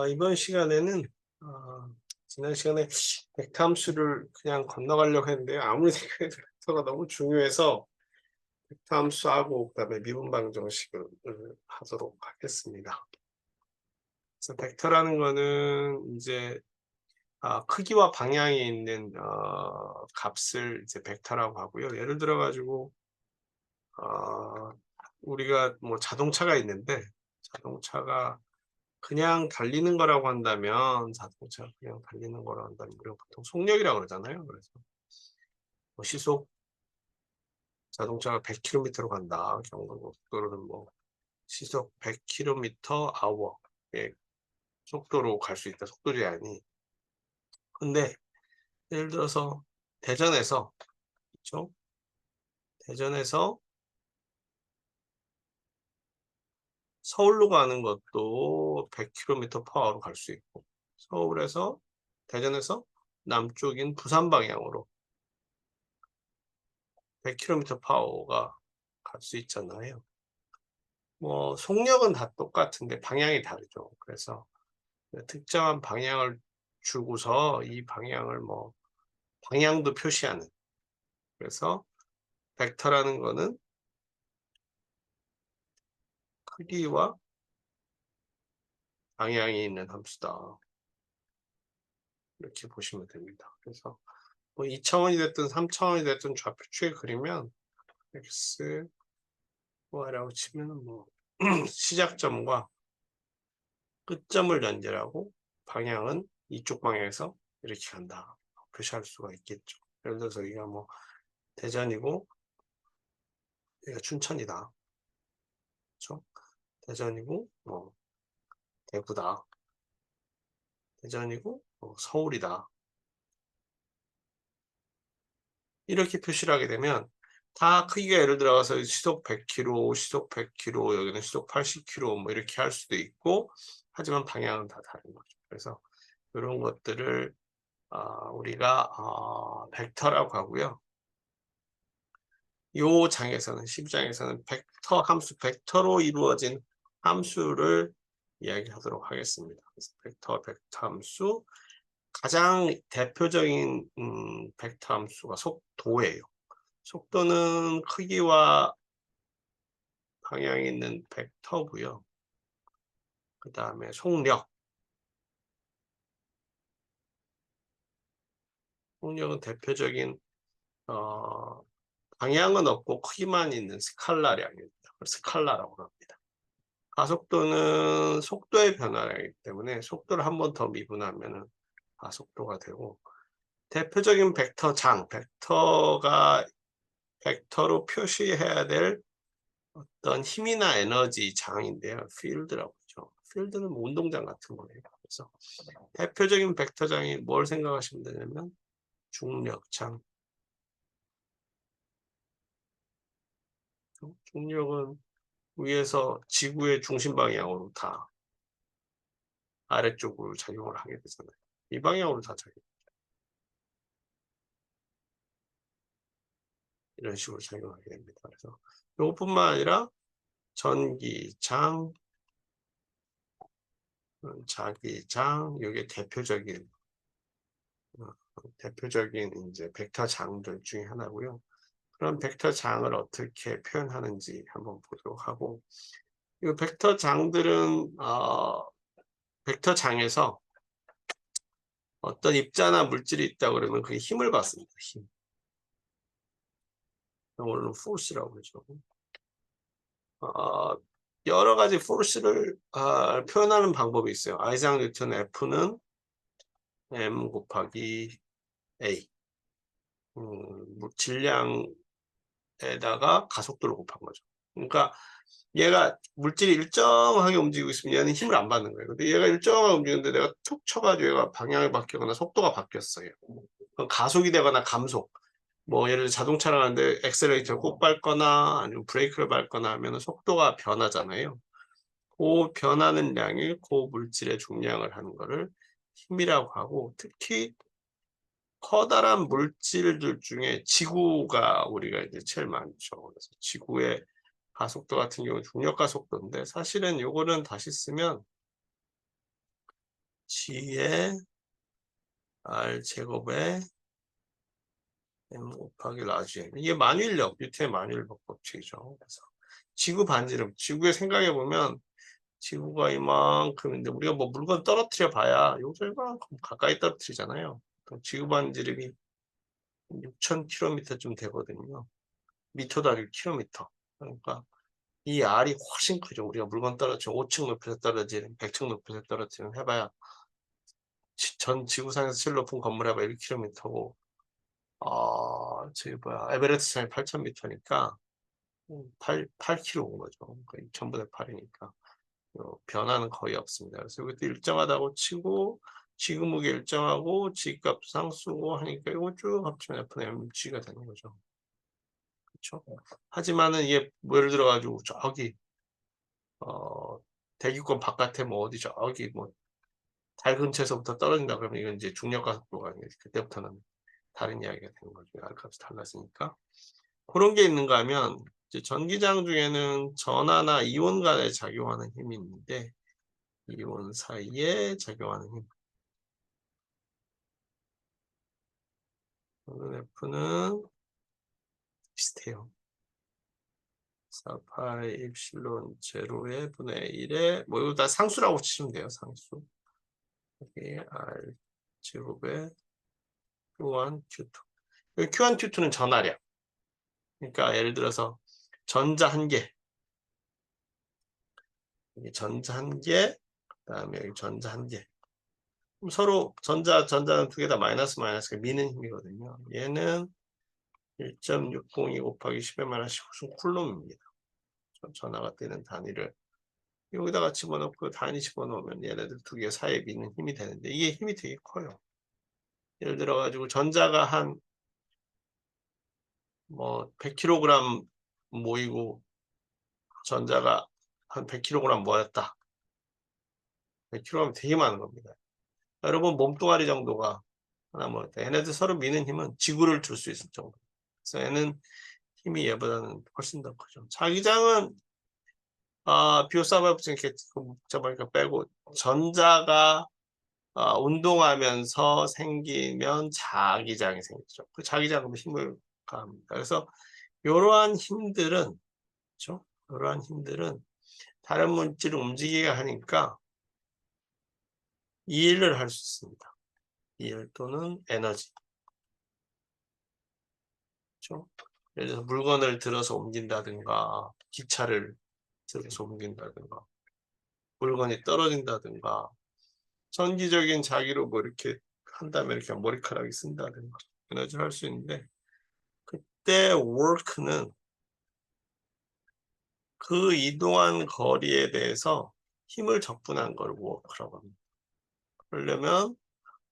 이번 시간에는 지난 시간에 벡터 함수를 그냥 건너가려고 했는데요. 아무리 생각해도 벡터가 너무 중요해서 벡터 함수하고 그다음에 미분 방정식을 하도록 하겠습니다. 그래서 벡터라는 거는 이제 크기와 방향이 있는 값을 이제 벡터라고 하고요. 예를 들어 가지고 우리가 뭐 자동차가 있는데 자동차가 그냥 달리는 거라고 한다면 자동차가 그냥 달리는 거라고 한다면 우리가 보통 속력이라고 그러잖아요. 그래서 뭐 시속 자동차가 100km로 간다. 경고속도로는 뭐 시속 100km h의 속도로 갈 수 있다. 속도 제한이. 근데 예를 들어서 대전에서 그렇죠? 대전에서 서울로 가는 것도 100km/h로 갈 수 있고 서울에서 대전에서 남쪽인 부산 방향으로 100km/h가 갈 수 있잖아요. 뭐 속력은 다 똑같은데 방향이 다르죠. 그래서 특정한 방향을 주고서 이 방향을 뭐 방향도 표시하는, 그래서 벡터라는 거는 크기와 방향이 있는 함수다. 이렇게 보시면 됩니다. 그래서 뭐 2차원이 됐든 3차원이 됐든 좌표축에 그리면 x, y라고 치면 뭐 시작점과 끝점을 연결하고 방향은 이쪽 방향에서 이렇게 간다. 표시할 수가 있겠죠. 예를 들어서 여기가 뭐 대전이고 여기가 춘천이다. 그렇죠? 대전이고 뭐 대구다. 대전이고 서울이다. 이렇게 표시를 하게 되면 다 크기가 예를 들어서 시속 100km, 시속 100km, 여기는 시속 80km 뭐 이렇게 할 수도 있고, 하지만 방향은 다 다른 거죠. 그래서 이런 것들을 우리가 벡터라고 하고요. 요 장에서는 12장에서는 벡터 함수, 벡터로 이루어진 함수를 이야기하도록 하겠습니다. 그래서 벡터 함수, 가장 대표적인 벡터 함수가 속도예요. 속도는 크기와 방향이 있는 벡터고요. 그 다음에 속력은 대표적인 방향은 없고 크기만 있는 스칼라량입니다. 스칼라라고 합니다. 가속도는 속도의 변화량이기 때문에 속도를 한 번 더 미분하면 가속도가 되고, 대표적인 벡터로 표시해야 될 어떤 힘이나 에너지 장인데요. 필드라고 하죠. 필드는 뭐 운동장 같은 거예요. 그래서 대표적인 벡터장이 뭘 생각하시면 되냐면 중력장. 중력은 위에서 지구의 중심 방향으로 다 아래쪽으로 작용을 하게 되잖아요. 이 방향으로 다 작용. 이런 식으로 작용하게 됩니다. 그래서 이것뿐만 아니라 전기장, 자기장, 이게 대표적인 이제 벡터장들 중에 하나고요. 그럼 벡터장을 어떻게 표현하는지 한번 보도록 하고, 이 벡터장들은 벡터장에서 어떤 입자나 물질이 있다 그러면 그게 힘을 받습니다. 힘. 영어로는 force라고 그러죠. 여러 가지 force를 표현하는 방법이 있어요. 아이작 뉴턴 F는 m 곱하기 a, 질량에다가 가속도를 곱한 거죠. 그러니까 얘가 물질이 일정하게 움직이고 있으면 얘는 힘을 안 받는 거예요. 근데 얘가 일정하게 움직이는데 내가 툭 쳐가지고 얘가 방향이 바뀌거나 속도가 바뀌었어요. 그럼 가속이 되거나 감속. 뭐 예를 들어 자동차를 하는데 엑셀레이터를 꼭 밟거나 아니면 브레이크를 밟거나 하면 속도가 변하잖아요. 그 변하는 량이 그 물질의 중량을 하는 거를 힘이라고 하고, 특히 커다란 물질들 중에 지구가 우리가 이제 제일 많죠. 그래서 지구의 가속도 같은 경우는 중력 가속도인데, 사실은 요거는 다시 쓰면 G에 R 제곱에 M 곱하기 라지 M. 이게 만유인력, 뉴턴의 만유인력 법칙이죠. 그래서 지구 반지름, 지구에 생각해 보면 지구가 이만큼인데 우리가 뭐 물건 떨어뜨려 봐야 여기서 이만큼 가까이 떨어뜨리잖아요. 지구 반지름이 6,000km쯤 되거든요. 미터도 아니고 킬로미터. 그러니까 이 R이 훨씬 크죠. 우리가 물건 떨어뜨려 5층 높이에서 떨어지는 100층 높이에서 떨어뜨리면 해봐야 전 지구상에서 제일 높은 건물 해봐야 1km고 저기 뭐야 에베레스트 산이 8,000m니까 8km 온 거죠. 그러니까 2,000분의 8이니까 변화는 거의 없습니다. 그래서 이것도 일정하다고 치고 지구 무게 일정하고 G값 상수고 하니까 이거 쭉 합치면 FMG가 되는 거죠. 그렇죠? 하지만은 이게 뭐 예를 들어 가지고 저기 대기권 바깥에 뭐 어디 저기 뭐 달 근처에서부터 떨어진다 그러면 이건 이제 중력과 속도가 그때부터는 다른 이야기가 되는 거죠. R값이 달랐으니까. 그런 게 있는가 하면 이제 전기장 중에는 전하나 이온 간에 작용하는 힘이 있는데 이온 사이에 작용하는 힘. F는 비슷해요. 4파이 입실론 제로의 분의 1에 뭐 이거 다 상수라고 치시면 돼요. 상수. 여기 R 제곱에 Q1, Q2. 여기 Q1, Q2는 전하량. 그러니까 예를 들어서 전자 한 개. 여기 전자 한 개. 그다음에 여기 전자 한 개. 서로 전자는 두 개 다 마이너스가 미는 힘이거든요. 얘는 1.602 곱하기 10의 마이너스 19 쿨롬입니다. 전하가 되는 단위를 여기다가 집어넣고 단위 집어넣으면 얘네들 두 개 사이에 미는 힘이 되는데 이게 힘이 되게 커요. 예를 들어 가지고 전자가 한 뭐 100kg 모이고 전자가 한 100kg 모였다. 100kg면 되게 많은 겁니다. 여러분 몸뚱아리 정도가 하나 모였다. 얘네들 서로 미는 힘은 지구를 줄 수 있을 정도. 그래서 얘는 힘이 얘보다는 훨씬 더 크죠. 자기장은 비오사바부터 이렇게 복잡하니까 빼고 전자가 운동하면서 생기면 자기장이 생기죠. 그 자기장은 힘을 가합니다. 그래서 이러한 힘들은 그렇죠? 이러한 힘들은 다른 물질을 움직이게 하니까 이 일을 할 수 있습니다. 이 일 또는 에너지. 그렇죠? 예를 들어서 물건을 들어서 옮긴다든가 기차를 들어서 옮긴다든가 물건이 떨어진다든가 전기적인 자기로 뭐 이렇게 한다면 이렇게 머리카락이 쓴다든가 에너지를 할 수 있는데 그때 work는 그 이동한 거리에 대해서 힘을 적분한 걸 work라고 합니다. 그러려면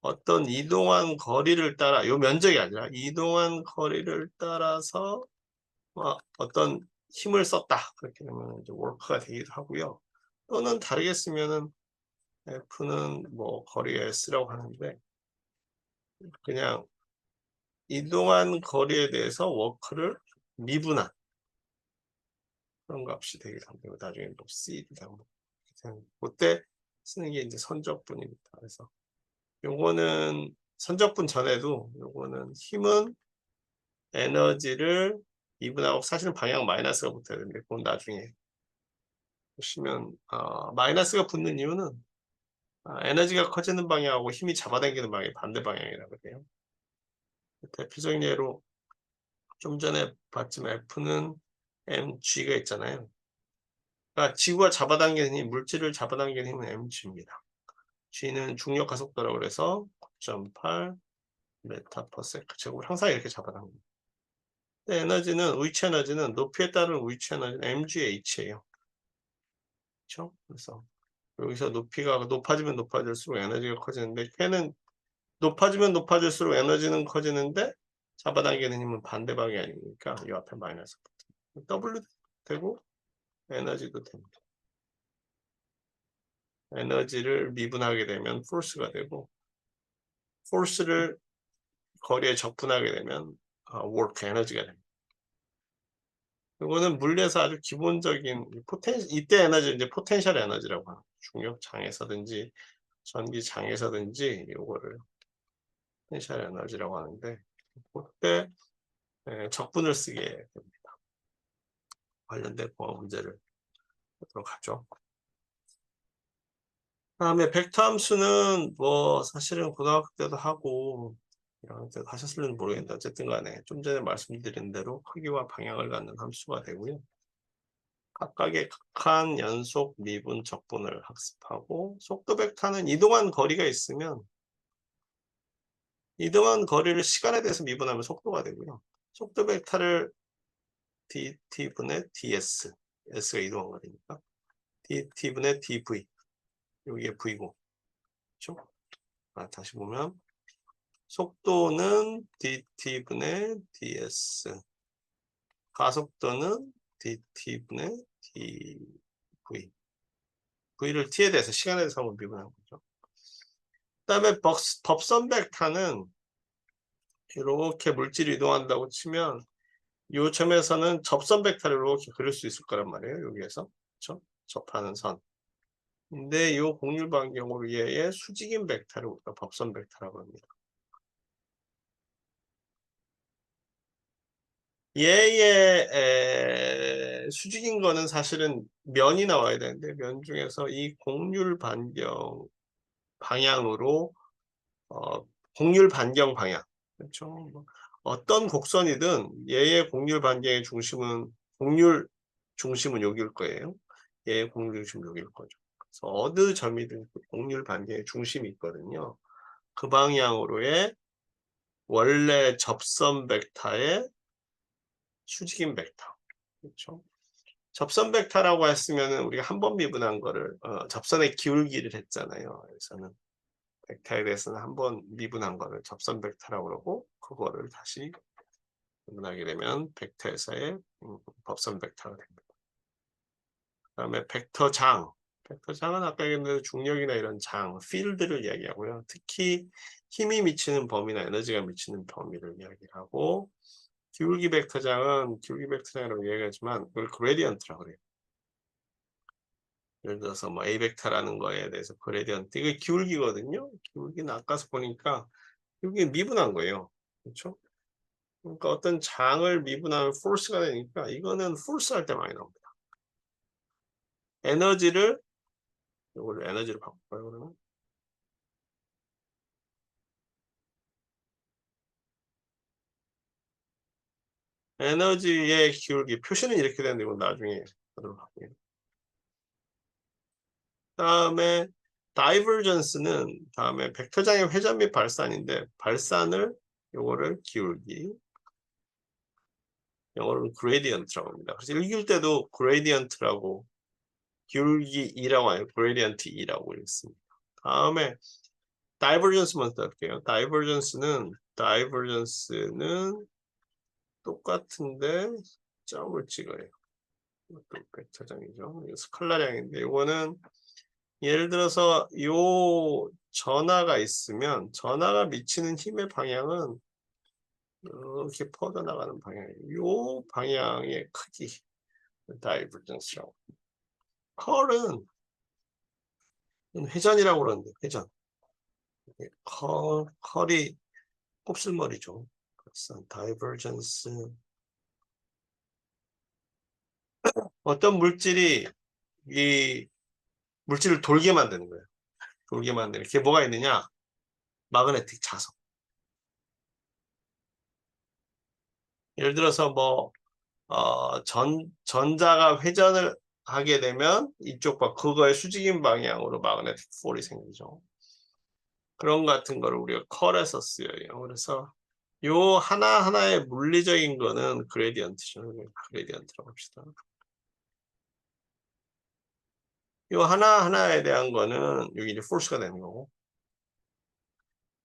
어떤 이동한 거리를 따라 요 면적이 아니라 이동한 거리를 따라서 어떤 힘을 썼다 그렇게 되면 이제 work가 되기도 하고요. 또는 다르게 쓰면은 F는 뭐 거리 S라고 하는데 그냥 이동한 거리에 대해서 워크를 미분한 그런 값이 되기도 합니다. 나중에 뭐 C다 뭐 그때 쓰는 게 이제 선적분입니다. 그래서 요거는 선적분 전에도 요거는 힘은 에너지를 미분하고 사실은 방향 마이너스가 붙어야 되는데 그건 나중에 보시면 마이너스가 붙는 이유는 에너지가 커지는 방향하고 힘이 잡아당기는 방향이 반대 방향이라고 해요. 대표적인 예로 좀 전에 봤지만 F는 mg가 있잖아요. 그러니까 지구가 잡아당기는 힘, 물질을 잡아당기는 힘은 mg입니다. g는 중력 가속도라고 그래서 9.8 메타/세컨드 제곱을 항상 이렇게 잡아당깁니다. 근데 에너지는 위치 에너지는 높이에 따른 위치 에너지는 mgh예요. 그렇죠? 그래서 여기서 높이가 높아지면 높아질수록 에너지가 커지는데 걔는 높아지면 높아질수록 에너지는 커지는데 잡아당기는 힘은 반대 방향이니까 이 앞에 마이너스 W 되고 에너지도 됩니다. 에너지를 미분하게 되면 force가 되고 force를 거리에 적분하게 되면 work 에너지가 됩니다. 이거는 물리에서 아주 기본적인 이때 에너지 이제 포텐셜 에너지라고 합니다. 중력장에서든지 전기장에서든지 요거를 포텐셜 에너지라고 하는데 그때 적분을 쓰게 됩니다. 관련된 공학 문제를 보도록 하죠. 다음에 벡터 함수는 뭐 사실은 고등학교 때도 하고 이런 때도 하셨을지 모르겠는데 어쨌든 간에 좀 전에 말씀드린 대로 크기와 방향을 갖는 함수가 되고요. 각각의 극한 연속 미분 적분을 학습하고 속도 벡터는 이동한 거리가 있으면 이동한 거리를 시간에 대해서 미분하면 속도가 되고요. 속도 벡터를 dt분의 ds, s가 이동한 거리니까 dt분의 dv, 여기에 v고, 그렇죠? 다시 보면 속도는 dt분의 ds, 가속도는 dt분의 dv, v를 t에 대해서 시간에 대해서 한번 미분하는 거죠. 그 다음에 법선 벡터는 이렇게 물질이 이동한다고 치면 이 점에서는 접선 벡터를 이렇게 그릴 수 있을 거란 말이에요. 여기에서. 그렇죠? 접하는 선. 근데 이 곡률 반경으로 얘의 수직인 벡터를 우리가 법선 벡터라고 합니다. 얘의 수직인 거는 사실은 면이 나와야 되는데 면 중에서 이 곡률 반경 방향으로 곡률 반경 방향, 그렇죠? 어떤 곡선이든 얘의 곡률 반경의 중심은 곡률 중심은 여기일 거예요. 얘의 곡률 중심은 여기일 거죠. 그래서 어느 점이든 곡률 반경의 중심이 있거든요. 그 방향으로의 원래 접선 벡터의 수직인 벡터, 그렇죠? 접선 벡터라고 했으면은 우리가 한 번 미분한 거를 접선의 기울기를 했잖아요. 그래서는 벡터에 대해서는 한 번 미분한 거를 접선 벡터라고 그러고 그거를 다시 미분하게 되면 벡터에서의 법선 벡터가 됩니다. 그다음에 벡터장. 벡터장은 아까 얘기했는데 중력이나 이런 장, 필드를 이야기하고요. 특히 힘이 미치는 범위나 에너지가 미치는 범위를 이야기하고 기울기 벡터장은 기울기 벡터장이라고 얘기하지만 그걸 그레디언트라고 그래요. 예를 들어서 뭐 A 벡터라는 거에 대해서 그레디언트 이게 기울기거든요. 기울기는 아까서 보니까 이게 미분한 거예요. 그렇죠? 그러니까 어떤 장을 미분하면 force가 되니까 이거는 force 할 때 많이 나옵니다. 에너지를 이걸 에너지로 바꿀까요, 그러면? 에너지의 기울기 표시는 이렇게 되는데 이건 나중에 하도록 할게요. 다음에 다이버전스는 다음에 벡터장의 회전 및 발산인데 발산을 요거를 기울기 영어로는 그레디언트라고 합니다. 그래서 읽을 때도 그레디언트라고 기울기 2라고 아니고 그레디언트 2라고 읽습니다. 다음에 다이버전스 먼저 할게요. 다이버전스는 똑같은데 점을 찍어요. 이것도 벡터장이죠. 이거 스칼라량인데 이거는 예를 들어서 요 전하가 있으면 전하가 미치는 힘의 방향은 이렇게 퍼져나가는 방향이에요. 요 방향의 크기 다이버전스라고. 컬은 회전이라고 그러는데 회전. 컬이 곱슬머리죠. 그래서 다이버전스 어떤 물질이 이 물질을 돌게 만드는 거예요. 돌게 만드는 게 뭐가 있느냐? 마그네틱 자석. 예를 들어서 뭐 전자가 회전을 하게 되면 이쪽과 그거의 수직인 방향으로 마그네틱 폴이 생기죠. 그런 같은 거를 우리가 컬에서 쓰여요. 그래서 요 하나하나의 물리적인 거는 그레디언트죠. 그레디언트라고 합시다. 요 하나하나에 대한 거는 여기 이제 포스가 되는 거고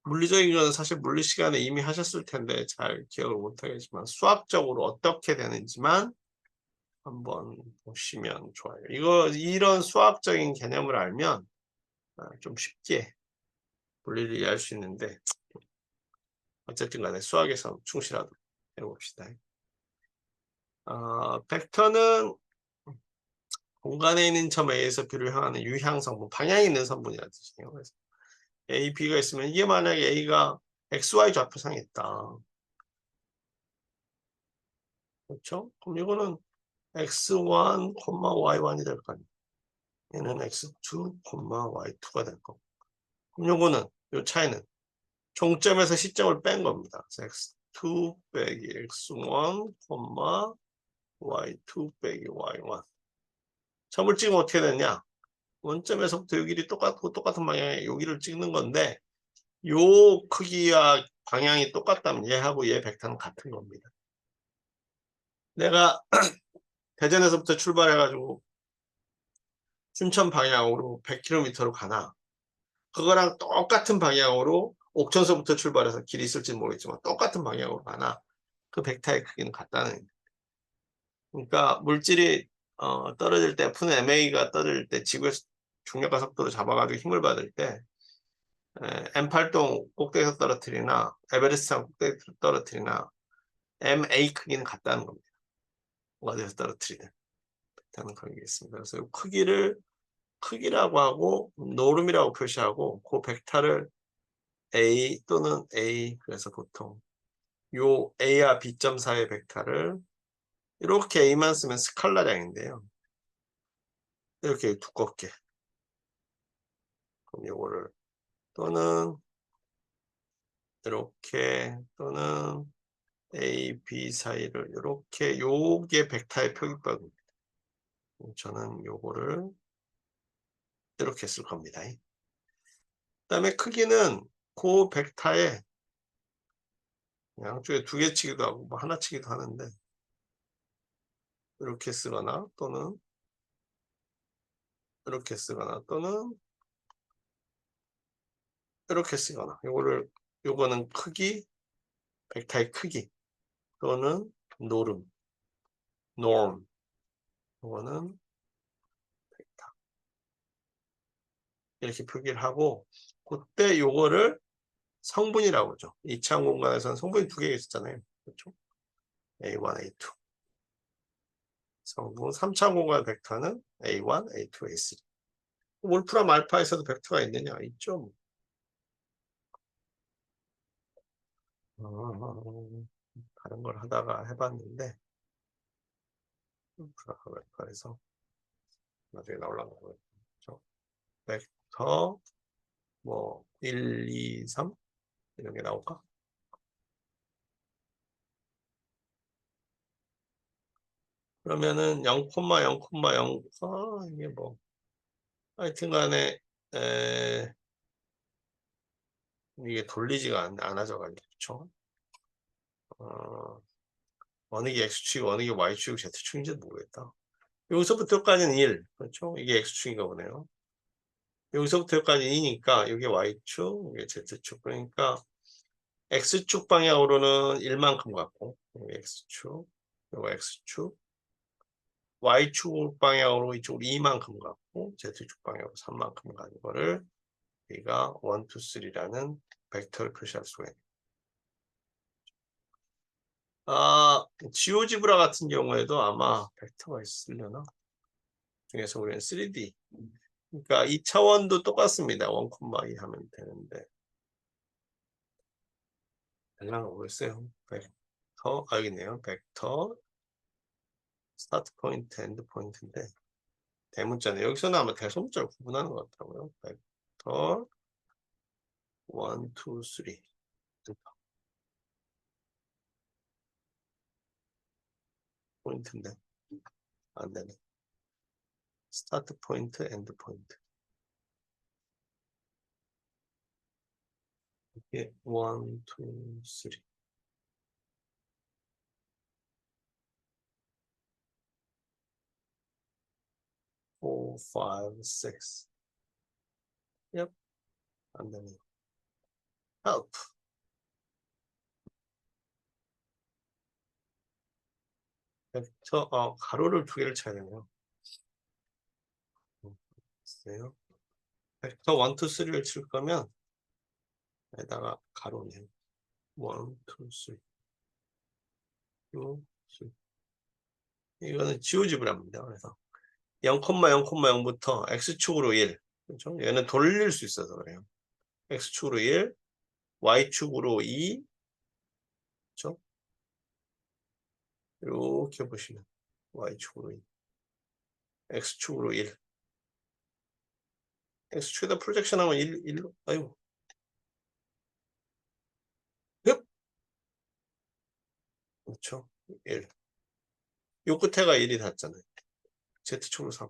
물리적인 거는 사실 물리 시간에 이미 하셨을 텐데 잘 기억을 못 하겠지만 수학적으로 어떻게 되는지만 한번 보시면 좋아요. 이런 수학적인 개념을 알면 좀 쉽게 물리를 이해할 수 있는데 어쨌든 간에 수학에서 충실하도록 해봅시다. 벡터는 공간에 있는 점 A에서 B를 향하는 유향성분, 방향이 있는 성분이라는 뜻이에요. 그래서 A, B가 있으면 이게 만약에 A가 XY 좌표상에 있다. 그렇죠? 그럼 이거는 X1, Y1이 될 거 아니에요. 얘는 X2, Y2가 될 거고. 그럼 요거는, 요 차이는 종점에서 시점을 뺀 겁니다. X2 빼기 X1, Y2 빼기 Y1. 점을 찍으면 어떻게 되냐? 원점에서부터 요 길이 똑같고 똑같은 방향에 여기를 찍는 건데 요 크기와 방향이 똑같다면 얘하고 얘 벡터는 같은 겁니다. 내가 대전에서부터 출발해가지고 춘천 방향으로 100km로 가나 그거랑 똑같은 방향으로 옥천서부터 출발해서 길이 있을지 모르겠지만 똑같은 방향으로 가나 그 벡터의 크기는 같다는. 그러니까 물질이 떨어질 때 F는 떨어질 때 지구에서 중력과 속도를 잡아가지고 힘을 받을 때 M8동 꼭대기에서 떨어뜨리나 에베레스트산 꼭대기에서 떨어뜨리나 MA 크기는 같다는 겁니다. 어디에서 떨어뜨리든 다는 관계겠습니다. 그래서 이 크기를 크기라고 하고 노름이라고 표시하고 그 벡터를 A 또는 A 그래서 보통 요 A와 B점 사이의 벡터를 이렇게 A만 쓰면 스칼라량인데요. 이렇게 두껍게 그럼 요거를 또는 이렇게 또는 A, B 사이를 이렇게 요게 벡터의 표기법입니다. 저는 요거를 이렇게 쓸 겁니다. 그 다음에 크기는 그 벡터에 양쪽에 두 개 치기도 하고 뭐 하나 치기도 하는데 이렇게 쓰거나 또는 이렇게 쓰거나 또는 이렇게 쓰거나 요거는 크기 벡터의 크기 또는 노름 norm 요거는 벡터 이렇게 표기를 하고 그때 요거를 성분이라고 하죠. 2차원 공간에서는 성분이 두 개가 있었잖아요. 그렇죠? A1, A2 성분 3차원 공간 벡터는 A1, A2, A3 몰프람 알파에서도 벡터가 있느냐? 있죠. 다른 걸 하다가 해봤는데 몰프람 알파에서 나중에 나오려고 그랬죠. 벡터 뭐 1, 2, 3 이런 게 나올까? 그러면은 0,0,0 이게 뭐 하여튼간에 이게 돌리지가 않아져가지고 그렇죠? 어느 게 X축이고 어느 게 Y축이고 Z축인지도 모르겠다. 여기서부터까지는 1. 그렇죠? 이게 X축인가 보네요. 여기서부터 여기까지 2니까 이게 Y축, 이게 Z축. 그러니까 X축 방향으로는 1만큼 같고 이게 X축, 이거 X축. Y축 방향으로 이쪽으로 2만큼 같고 Z축 방향으로 3만큼 가는 거를 우리가 1, 2, 3라는 벡터를 표시할 수가 있는. 지오지브라 같은 경우에도 아마 벡터가 있으려나? 중에서 우리는 3D. 그러니까 2차원도 똑같습니다. 1,2 하면 되는데. 달랑 모르겠어요. 벡터, 여기 있네요. 벡터, 스타트 포인트, 엔드 포인트인데. 대문자네. 여기서는 아마 대소문자를 구분하는 것 같더라고요. 벡터, 1, 2, 3. 포인트인데. 안 되네. 스타트 포인트, 엔드 포인트. 이게 1, 2, 3. 4, 5, 6. Yep. 안 되네. Help. 벡터, 가로를 두 개를 쳐야 되네요. 있어요. 벡터 1, 2, 3를 칠 거면 여기다가 가로네요. 1, 2, 3. 2, 3. 이거는 지오지브라입니다. 그래서 0,0,0부터 X축으로 1. 그렇죠? 얘는 돌릴 수 있어서 그래요. x축으로 1, y축으로 2, 그렇죠? 이렇게 보시면 y축으로 2, x축으로 1. x축에다 프로젝션 하면 1로, 아이고. 흡! 그렇죠? 1. 요 끝에가 1이 닿잖아요. z축으로 3.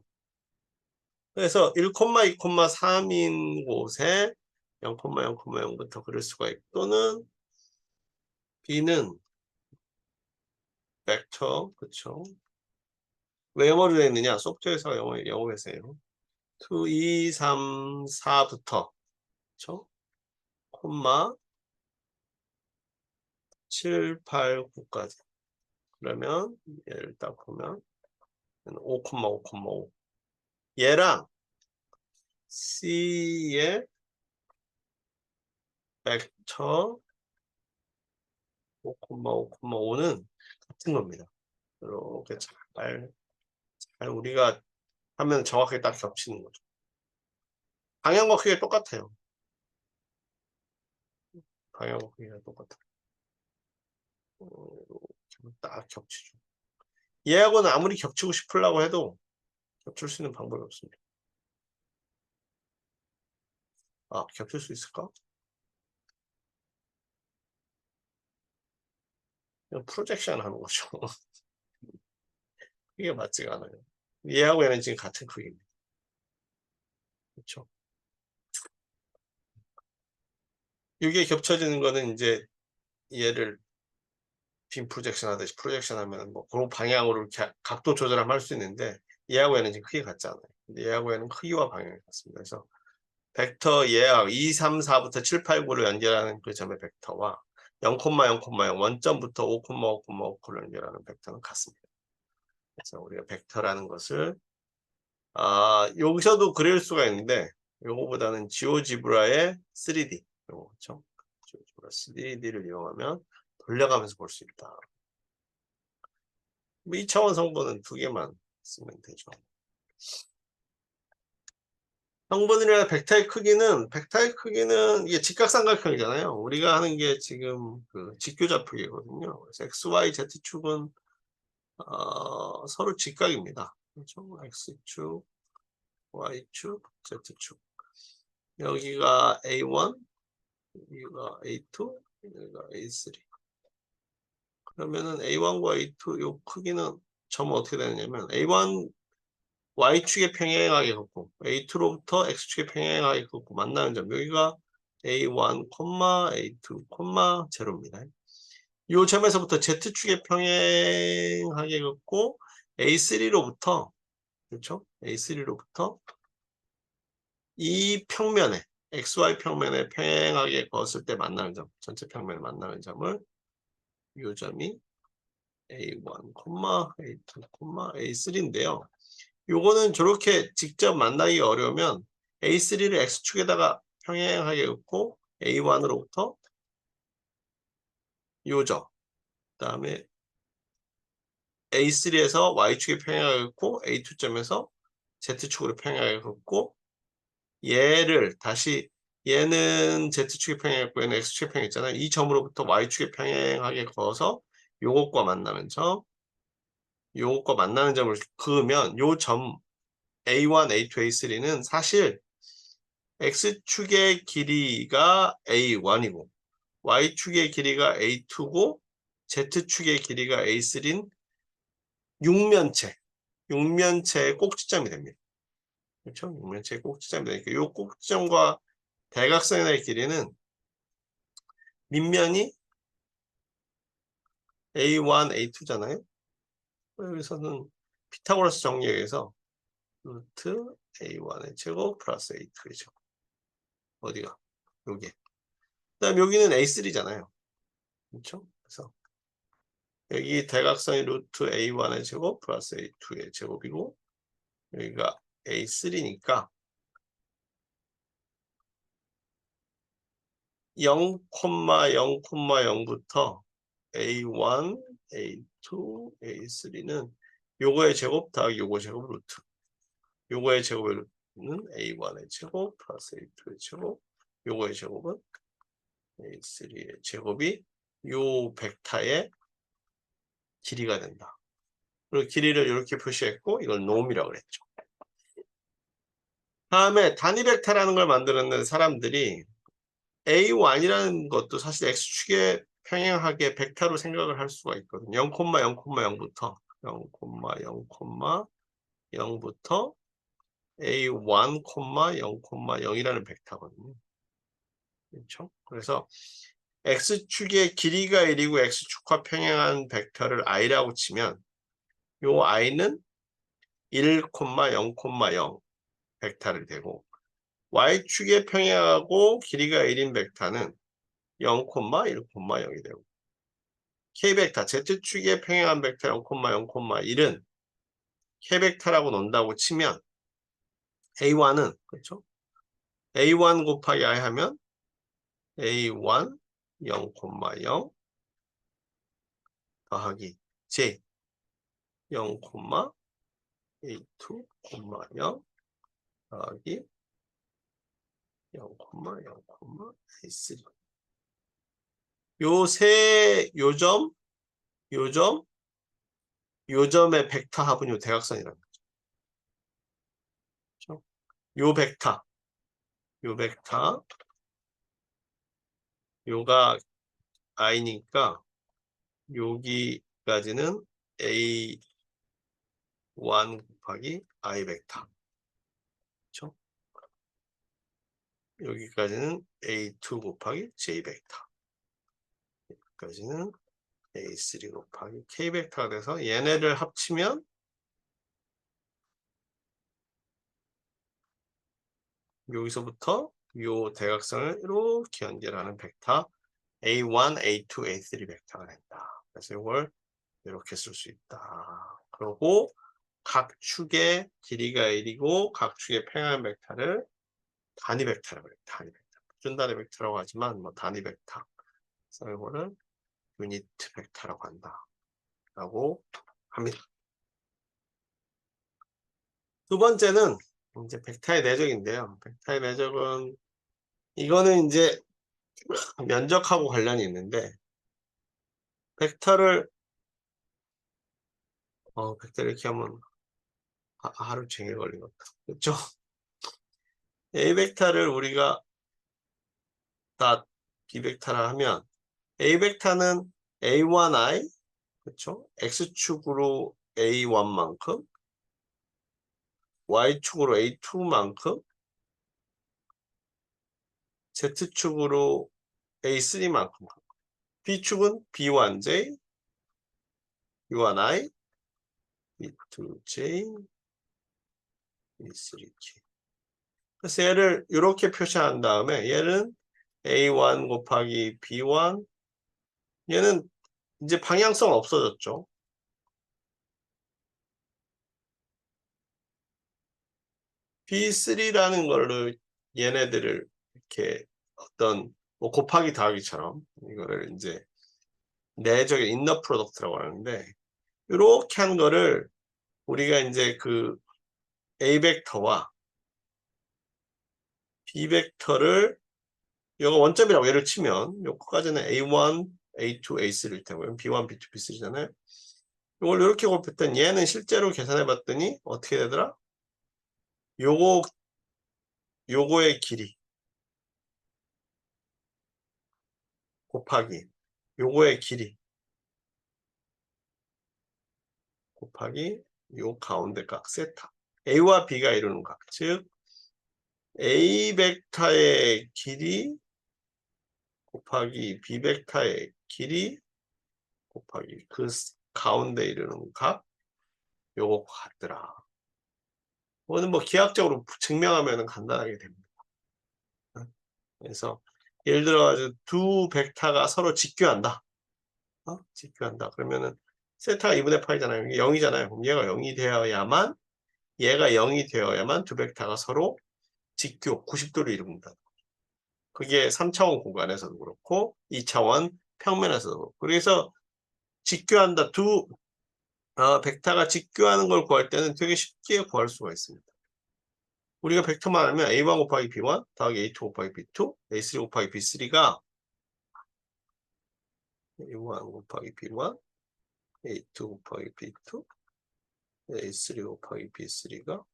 그래서 1, 2, 3인 곳에 0, 0, 0부터 그릴 수가 있고, 또는 b는 벡터, 그쵸? 왜 영어로 되어 있느냐? 소프트웨어에서 영어 계세요. 2, 2, 3, 4부터, 그쵸? 콤마 7, 8, 9까지. 그러면 얘를 딱 보면 5, 5, 5. 얘랑 C의 벡터 5, 5, 5는 같은 겁니다. 이렇게 잘 우리가 하면 정확하게 딱 겹치는 거죠. 방향과 크기가 똑같아요. 방향과 크기가 똑같아요. 이렇게 딱 겹치죠. 얘하고는 아무리 겹치고 싶으려고 해도 겹칠 수 있는 방법이 없습니다. 아, 겹칠 수 있을까? 그냥 프로젝션 하는 거죠. 이게 맞지가 않아요. 얘하고 얘는 지금 같은 크기입니다. 그렇죠? 이게 겹쳐지는 거는 이제 얘를 빔 프로젝션 하듯이 프로젝션 하면 뭐 그런 방향으로 이렇게 각도 조절하면 할 수 있는데 얘하고 얘는 지금 크기가 같지 않아요. 근데 얘하고 얘는 크기와 방향이 같습니다. 그래서 벡터 얘하고 2, 3, 4부터 7, 8, 9를 연결하는 그 점의 벡터와 0, 0, 0 원점부터 5, 5, 5를 연결하는 벡터는 같습니다. 그래서 우리가 벡터라는 것을 여기서도 그릴 수가 있는데 요거보다는 지오지브라의 3D 요거 그렇죠? 지오지브라 3D를 이용하면 돌려가면서 볼 수 있다. 뭐 2차원 성분은 2개만 쓰면 되죠. 성분이나 벡터의 크기는 이게 직각삼각형이잖아요. 우리가 하는 게 지금 그 직교좌표이거든요. 그래서 x, y, z축은 서로 직각입니다. 그렇죠? x축, y축, z축. 여기가 A1, 여기가 A2, 여기가 A3. 그러면은 A1과 A2 요 크기는 점은 어떻게 되느냐면 A1 Y축에 평행하게 긋고 A2로부터 X축에 평행하게 긋고 만나는 점 여기가 A1, A2, 0입니다. 이 점에서부터 Z축에 평행하게 긋고 A3로부터 그렇죠? A3로부터 이 평면에 XY 평면에 평행하게 그었을 때 만나는 점, 전체 평면에 만나는 점을 이 점이 A1, A2, A3인데요. 요거는 저렇게 직접 만나기 어려우면 A3를 X축에다가 평행하게 긋고 A1으로부터 요점, 그 다음에 A3에서 Y축에 평행하게 긋고 A2점에서 Z축으로 평행하게 긋고 얘를 다시 얘는 Z축에 평행했고 얘는 X축에 평행했잖아요. 이 점으로부터 Y축에 평행하게 그어서 요것과 만나는 점, 요것과 만나는 점을 그으면 요 점 A1, A2, A3는 사실 X축의 길이가 A1이고 Y축의 길이가 A2고 Z축의 길이가 A3인 육면체의 꼭지점이 됩니다. 그렇죠? 육면체의 꼭지점이 되니까 이 꼭지점과 대각선의 길이는 밑면이 A1, A2잖아요. 여기서는 피타고라스 정리에 의해서 루트 A1의 제곱 플러스 A2의 제곱. 어디가? 여기. 그 다음 여기는 A3잖아요. 그렇죠? 그래서 여기 대각선이 루트 A1의 제곱 플러스 A2의 제곱이고 여기가 A3니까 0, 0, 0부터 A1, A2, A3는 요거의 제곱 더하기 요거 제곱 루트 요거의 제곱의 루트는 A1의 제곱 플러스 A2의 제곱 요거의 제곱은 A3의 제곱이 요 벡터의 길이가 된다. 그리고 길이를 이렇게 표시했고 이걸 놈이라고 그랬죠. 다음에 단위 벡터라는 걸 만들었는 사람들이 A1이라는 것도 사실 X축에 평행하게 벡터로 생각을 할 수가 있거든요. 0,0,0부터 0,0,0부터 A1, 0,0,0이라는 벡터거든요. 그렇죠? 그래서 X축의 길이가 1이고 X축과 평행한 벡터를 I라고 치면 요 I는 1,0,0 벡터를 되고 Y축에 평행하고 길이가 1인 벡터는 0,1,0이 되고 K벡터, Z축에 평행한 벡터 0,0,1은 K벡터라고 논다고 치면 A1은 그렇죠? A1 곱하기 I 하면 A1 0,0 더하기 J 0,A2, 0 더하기 0,0,A3 요점, 요점의 벡터 합은 요 대각선이라는 거죠. 요 벡터, 요가 I니까 여기까지는 A1 곱하기 I 벡터. 그렇죠? 여기까지는 A2 곱하기 J 벡터. 여기까지는 A3 곱하기 K 벡터가 돼서 얘네를 합치면 여기서부터 요 대각선을 이렇게 연결하는 벡터 A1, A2, A3 벡터가 된다. 그래서 이걸 이렇게 쓸 수 있다. 그리고 각 축의 길이가 1이고 각 축의 평행한 벡터를 단위 벡터라고 해요. 단위 벡터. 준단위 벡터라고 하지만 뭐 단위 벡터. 그래서 이거를 유니트 벡터라고 한다. 라고 합니다. 두 번째는 이제 벡터의 내적인데요. 벡터의 내적은 이거는 이제 면적하고 관련이 있는데 벡터를 이렇게 하면 하루 종일 걸리겠다. 그렇죠? A 벡터를 우리가 다 B 벡터라 하면 A 벡터는 A1i 그렇죠? X축으로 A1만큼 Y축으로 A2만큼 Z축으로 A3만큼 B축은 B1j, B1i, B2j, B3j 그래서 얘를 이렇게 표시한 다음에 얘는 A1 곱하기 B1 얘는 이제 방향성 없어졌죠. B3라는 걸로 얘네들을 이렇게 어떤 뭐 곱하기 더하기처럼 이거를 이제 내적인 인너 프로덕트라고 하는데 이렇게 한 거를 우리가 이제 그 A 벡터와 B 벡터를 이거 원점이라고 예를 치면 요거까지는 A1, A2, A3일 테고요. B1, B2, B3잖아요. 이걸 이렇게 곱했더니 얘는 실제로 계산해 봤더니 어떻게 되더라? 요거의 길이 곱하기 요거의 길이 곱하기 요 가운데 각 세타 A와 B가 이루는 각, 즉 A 벡터의 길이 곱하기 B 벡터의 길이 곱하기 그 가운데 이루는 각 요거 같더라. 이거는 뭐 기하학적으로 증명하면 간단하게 됩니다. 그래서 예를 들어 두 벡터가 서로 직교한다. 직교한다. 그러면은 세타가 2분의 파이잖아요. 이게 0이잖아요. 그럼 얘가 0이 되어야만 두 벡터가 서로 직교 90도를 이룬다. 그게 3차원 공간에서도 그렇고 2차원 평면에서도 그렇고. 그래서 직교한다. 두 벡터가 직교하는 걸 구할 때는 되게 쉽게 구할 수가 있습니다. 우리가 벡터만 알면 A1 곱하기 B1 더하기 A2 곱하기 B2 A3 곱하기 B3가 A1 곱하기 B1 A2 곱하기 B2 A3 곱하기 B3가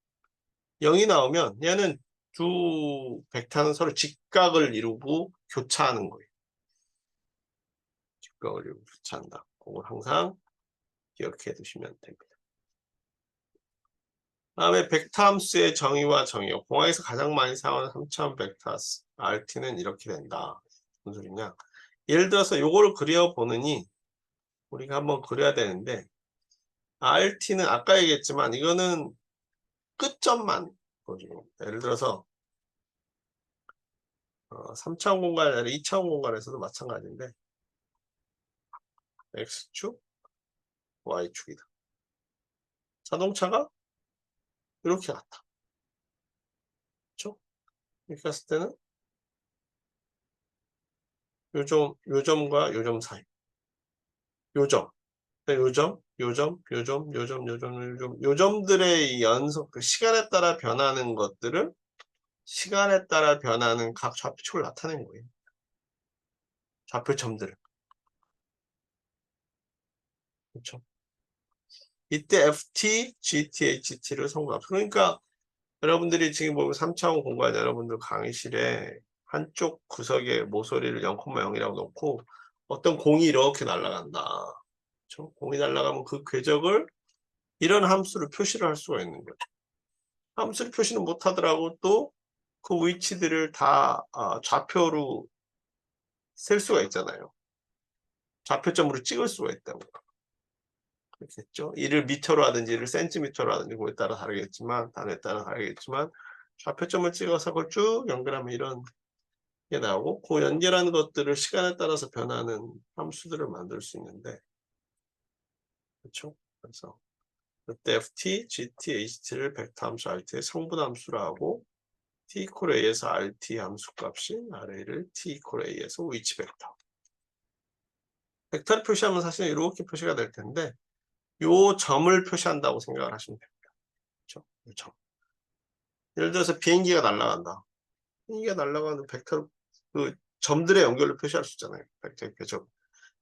0이 나오면 얘는 두 벡터는 서로 직각을 이루고 교차하는 거예요. 직각을 이루고 교차한다. 그걸 항상 기억해 두시면 됩니다. 다음에 벡터 함수의 정의와 정의요. 공학에서 가장 많이 사용하는 3차원 벡터 RT는 이렇게 된다. 무슨 소리냐? 예를 들어서 요거를 그려보느니 우리가 한번 그려야 되는데 RT는 아까 얘기했지만 이거는 끝점만 보죠. 예를 들어서 3차원 공간이 아니라 2차원 공간에서도 마찬가지인데 X축, Y축이다. 자동차가 이렇게 갔다. 그렇죠? 이렇게 갔을 때는 요점과 요점 사이. 요점, 요점들의 연속, 그 시간에 따라 변하는 것들을 시간에 따라 변하는 각 좌표축을 나타낸 거예요. 좌표점들을. 그렇죠? 이때 FT, GT, HT를 성공합니다. 그러니까 여러분들이 지금 보면 3차원 공간 여러분들 강의실에 한쪽 구석에 모서리를 0,0이라고 놓고 어떤 공이 이렇게 날아간다. 그렇죠? 공이 날아가면 그 궤적을 이런 함수로 표시를 할 수가 있는 거예요. 함수를 표시는 못하더라고 또 그 위치들을 다 좌표로 셀 수가 있잖아요. 좌표점으로 찍을 수가 있다고. 그렇겠죠? 이를 미터로 하든지 이를 센티미터로 하든지 그거에 따라 다르겠지만 단위에 따라 다르겠지만 좌표점을 찍어서 그걸 쭉 연결하면 이런 게 나오고 그 연결하는 것들을 시간에 따라서 변하는 함수들을 만들 수 있는데 그렇죠? 그래서 그때 FT, GT, HT를 벡터 함수 RT의 성분 함수로 하고 T 이퀄 A에서 RT 함수 값이 RA를 T 이퀄 A에서 위치 벡터. 벡터를 표시하면 사실 이렇게 표시가 될 텐데 요 점을 표시한다고 생각을 하시면 됩니다. 그렇죠? 요 점. 예를 들어서 비행기가 날아간다. 비행기가 날아가는 벡터 그 점들의 연결로 표시할 수 있잖아요. 벡터의 궤적.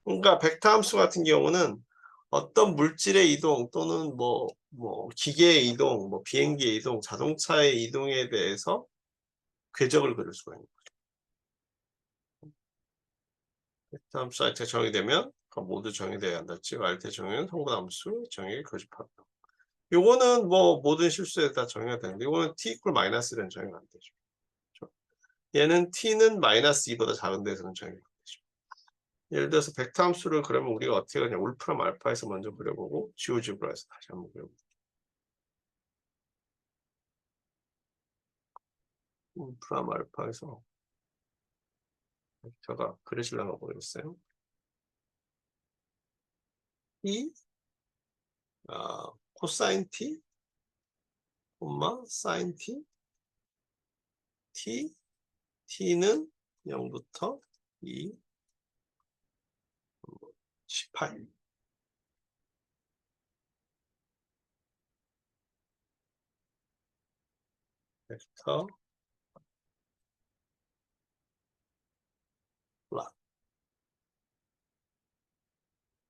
그러니까 벡터 함수 같은 경우는 어떤 물질의 이동 또는 뭐 기계의 이동, 뭐 비행기의 이동, 자동차의 이동에 대해서 궤적을 그릴 수가 있는 거죠. 벡터 함수 RT가 정의되면 모두 정의돼야 한다. 즉 RT 정의는 성분 함수 정의를 교집합니다. 요거는 뭐 모든 실수에 다 정의가 되는데 이거는 t 이퀄 마이너스1은 정의가 안 되죠. 그렇죠? 얘는 t는 마이너스 2보다 작은 데서는 정의가 안 되죠. 예를 들어서 벡터 함수를 그러면 우리가 어떻게 하냐 울프람 알파에서 먼저 그려보고 지오지브라에서 다시 한번 그려보고 울프람 알파에서 벡터가 그려질려나 모르겠어요. 이 코사인 t 콤마 사인 t t는 0부터 2 18 벡터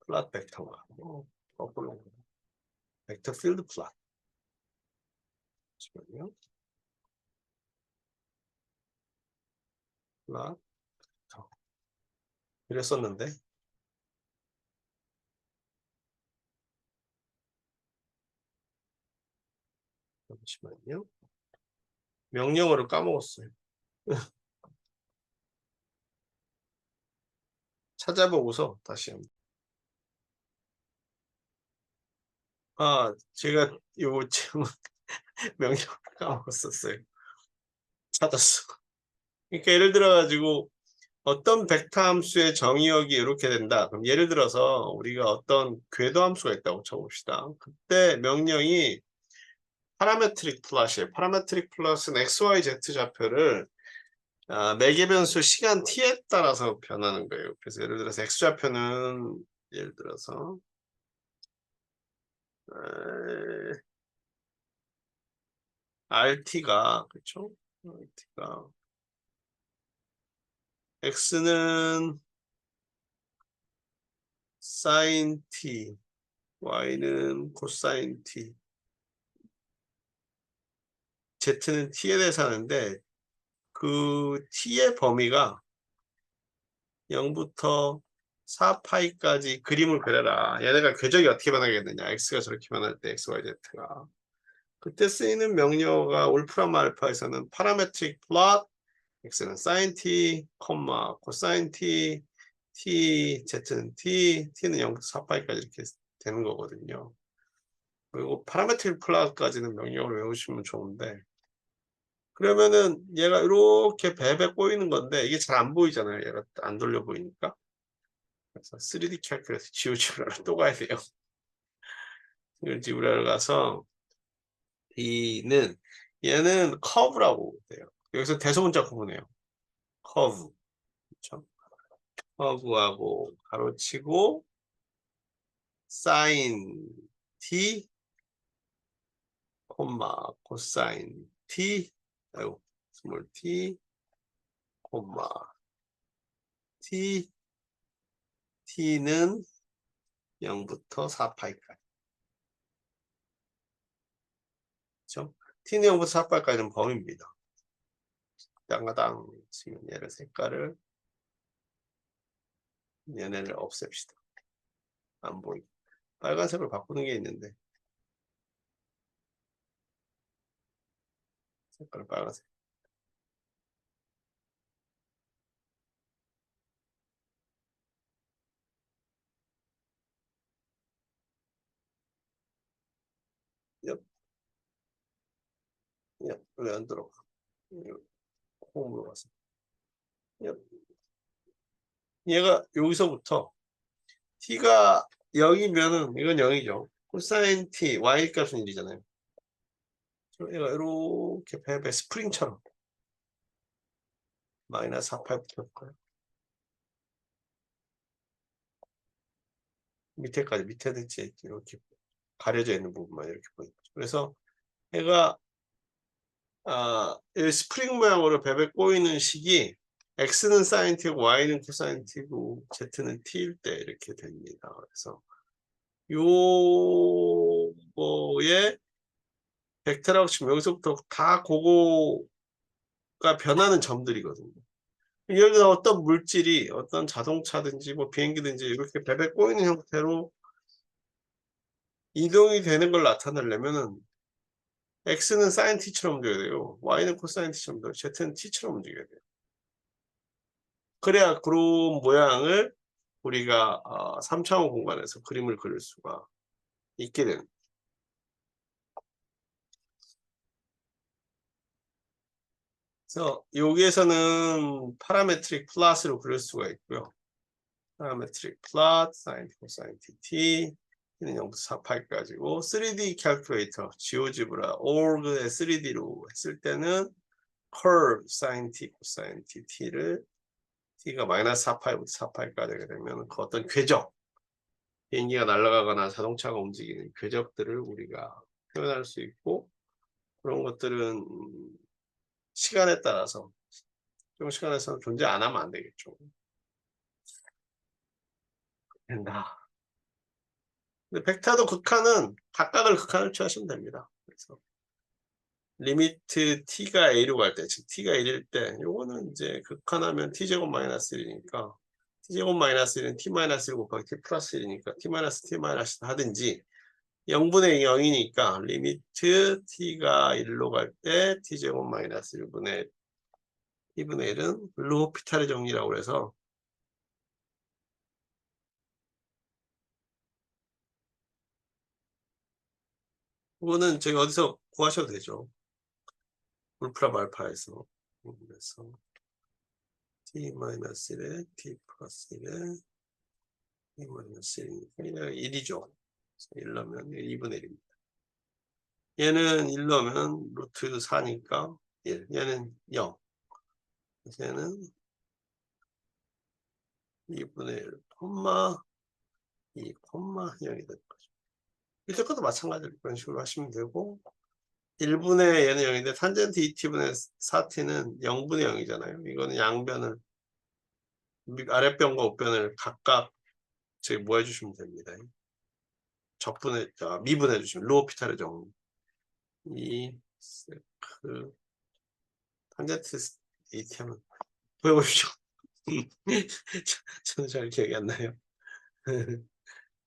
플랫 벡터가 거꾸로 벡터 필드 플랫 잠시만요. 플랫 벡터 이랬었는데 잠시만요. 명령어를 까먹었어요. 찾아보고서 다시 한번. 제가 요 지금 명령어를 까먹었었어요. 찾았어. 그러니까 예를 들어 가지고 어떤 벡터 함수의 정의역이 이렇게 된다. 그럼 예를 들어서 우리가 어떤 궤도 함수가 있다고 쳐봅시다. 그때 명령이 파라메트릭 플롯이에요. 파라메트릭 플롯은 XYZ 좌표를 매개 변수 시간 t에 따라서 변하는 거예요. 그래서 예를 들어서 x좌표는 예를 들어서 RT가 그렇죠? RT가 X는 sin T, Y는 코사인 T, Z는 T에 대해서 하는데 그 T의 범위가 0부터 4파이까지 그림을 그려라. 얘네가 궤적이 어떻게 변하겠느냐. X가 저렇게 변할 때 X, Y, Z가. 그때 쓰이는 명령어가 울프라마 알파에서는 파라메트릭 플롯, X는 sin T, 코사인 T, Z는 T, T는 0부터 4파이까지 이렇게 되는 거거든요. 그리고 파라메트릭 플롯까지는 명령어를 외우시면 좋은데 그러면은 얘가 이렇게 배배 꼬이는 건데 이게 잘 안 보이잖아요. 얘가 안 돌려 보이니까. 그래서 3D 캘큘레이터 지오지브라로 또 가야 돼요. 지오지브라로 가서 D는 얘는 커브라고 돼요. 여기서 대소문자 구분해요. 커브. 그렇죠? 커브하고 가로치고 사인 T, 코사인 T, 아이고, 스몰 T, 콤마 T, T는 0부터 4파이까지. 그렇죠? T는 0부터 4파이까지는 범위입니다. 땅가당 지금 얘를 색깔을 얘네를 없앱시다. 안 보이게. 빨간색으로 바꾸는 게 있는데 색깔을 빨간색. 왜 안 들어가? 홈으로 가서. 얘가 여기서부터 t가 0이면은 이건 0이죠. 코사인 t, y 값은 1이잖아요. 얘가 이렇게 배배 스프링처럼 마이너스 4파이부터 볼까요? 밑에까지 밑에도 이렇게 가려져 있는 부분만 이렇게 보이죠. 그래서 얘가 이 스프링 모양으로 베베 꼬이는 식이 x는 sin t고 y는 코사인 t고 z는 t일 때 이렇게 됩니다. 그래서 요거의 벡터라고 치면 여기서부터 다 그거가 변하는 점들이거든요. 예를 들어 어떤 물질이 어떤 자동차든지 뭐 비행기든지 이렇게 베베 꼬이는 형태로 이동이 되는 걸 나타내려면은 x는 sin t처럼 움직여야 돼요. y는 코사인 t처럼 움직여야 돼요. z는 t처럼 움직여야 돼요. 그래야 그런 모양을 우리가 3차원 공간에서 그림을 그릴 수가 있게 되는. 그래서 여기에서는 파라메트릭 플롯으로 그릴 수가 있고요. 파라메트릭 플롯, sin, 코사인 tt, 는 0부터 4파이까지고 3D 캘큘레이터, 지오지브라, org의 3D로 했을 때는 curve, sin t, 코사인 tt를 t가 마이너스 4파이부터 4파이까지 되게 되면 그 어떤 궤적, 비행기가 날아가거나 자동차가 움직이는 궤적들을 우리가 표현할 수 있고 그런 것들은 시간에 따라서 좀 시간에서 존재 안 하면 안 되겠죠. 된다. 근데 벡터도 극한은 각각을 극한을 취하시면 됩니다. 그래서 리미트 t가 a로 갈 때, 즉 t가 1일 때, 요거는 이제 극한하면 t제곱 마이너스 1이니까 t제곱 마이너스 1은 t 마이너스 1 곱하기 t 플러스 1이니까 t 마이너스 t 마이너스 하든지 0분의 0이니까 리미트 t가 1로 갈 때 t제곱 마이너스 1분의 2분의 1은 르호피탈의 정리라고 해서 그거는 저기 어디서 구하셔도 되죠. 울프라 알파에서. 그래서 t-1에 t 플러스 1에 t-1이니까 1이죠. 1 넣으면 2분의 1입니다. 얘는 1 넣으면 루트 4니까 1. 얘는 0. 그래서 얘는 2분의 1, 콤마 2, 콤마 0이 될 거죠. 밑에 것도 마찬가지로 그런 식으로 하시면 되고 1분의 얘는 0인데 탄젠트 2t분의 4t는 0분의 0이잖아요. 이거는 양변을 아랫변과 윗변을 각각 저기 뭐 해주시면 됩니다. 미분해 주시면 로피탈의 정리. 이 그 탄젠트 2t 하면 보여보시죠. 저는 잘 기억이 안 나요.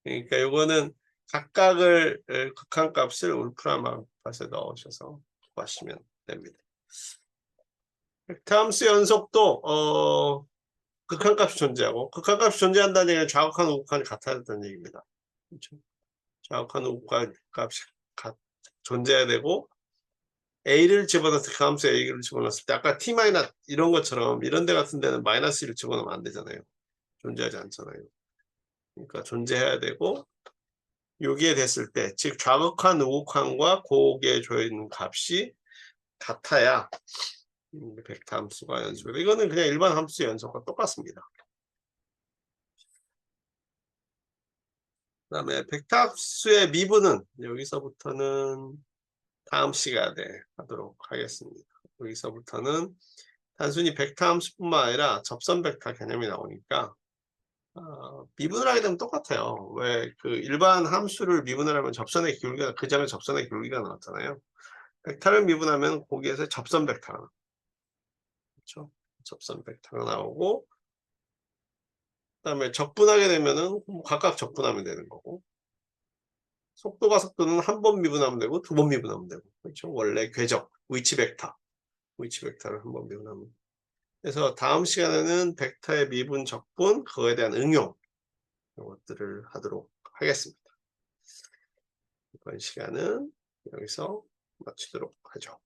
그러니까 요거는 각각을 극한값을 울프라 마그팟에 넣으셔서 구하시면 됩니다. 벡터함수 연속도 극한값이 존재하고 극한값이 존재한다는 얘기는 좌극한 우극한이 같아야 된다는 얘기입니다. 그렇죠? 좌극한 우극한 값이 존재해야 되고 A를 집어넣었을 때 그 함수 A를 집어넣었을 때 아까 T 마이너스 이런 것처럼 이런 데 같은 데는 마이너스 1을 집어넣으면 안 되잖아요. 존재하지 않잖아요. 그러니까 존재해야 되고 여기에 됐을 때 즉 좌극한 우극한과 고기에 조여 있는 값이 같아야 벡터 함수가 연속이다. 이거는 그냥 일반 함수 연속과 똑같습니다. 그다음에 벡터 함수의 미분은 여기서부터는 다음 시간에 하도록 하겠습니다. 여기서부터는 단순히 벡터 함수뿐만 아니라 접선 벡터 개념이 나오니까 미분을 하게 되면 똑같아요. 왜 그 일반 함수를 미분을 하면 접선의 기울기가 그 점에 접선의 기울기가 나왔잖아요. 벡터를 미분하면 거기에서 접선 벡터가 나와요. 그렇죠? 접선 벡터가 나오고 그다음에 적분하게 되면은 각각 적분하면 되는 거고 속도가 속도는 한 번 미분하면 되고 두 번 미분하면 되고 그렇죠? 원래 궤적 위치 벡터를 한 번 미분하면 그래서 다음 시간에는 벡터의 미분 적분 그거에 대한 응용 이것들을 하도록 하겠습니다. 이번 시간은 여기서 마치도록 하죠.